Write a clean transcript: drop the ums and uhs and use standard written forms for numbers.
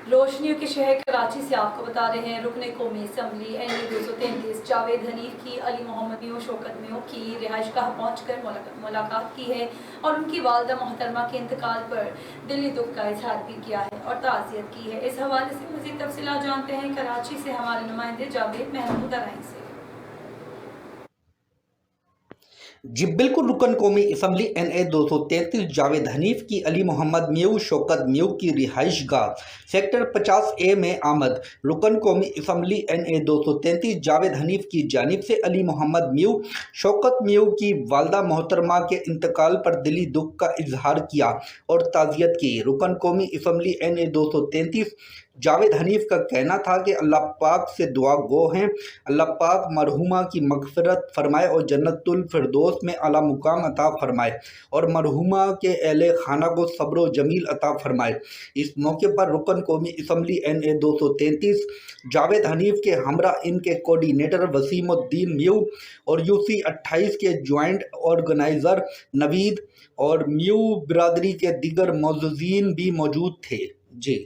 रोशनियों के शहर कराची से आपको बता रहे हैं रुकन कौमी असम्बली NA 233 जावेद हनीफ की अली मोहम्मद मियों शौकत मियों की रिहाइशगाह पहुंचकर मुलाकात की है और उनकी वालदा मोहतरमा के इंतकाल पर दिली दुख का इजहार भी किया है और ताज़ियत की है। इस हवाले से मज़ीद तफसीलात जानते हैं कराची से हमारे नुमाइंदे जावेद महमूद अराई से। जी बिल्कुल, रुकन कौमी असम्बली NA 233 जावेद हनीफ की अली मोहम्मद मियों शौकत मियों की रिहाइशगाह सेक्टर 50A में आमद। रुकन कौमी असम्बली NA 233 जावेद हनीफ की जानिब से अली मोहम्मद मियों शौकत मियों की वालदा मोहतरमा के इंतकाल पर दिली दुख का इजहार किया और ताज़ियत की। रुकन कौमी असम्बली NA 233 जावेद हनीफ का कहना था कि अल्लाह पाक से दुआ गो हैं, अल्लाह पाक मरहुमा की मगफिरत फरमाए और जन्नतुल फिरदौस में आला मुकाम अता फरमाए और मरहुमा के अहले खाना को सब्र व जमील अता फरमाए। इस मौके पर रुकन कौमी असम्बली NA 233 जावेद हनीफ के हमरा इनके कोऑर्डिनेटर वसीमुद्दीन मियों और UC 28 के ज्वाइंट ऑर्गेनाइज़र नवीद और मियों बिरादरी के दीगर मौजूदीन भी मौजूद थे। जी।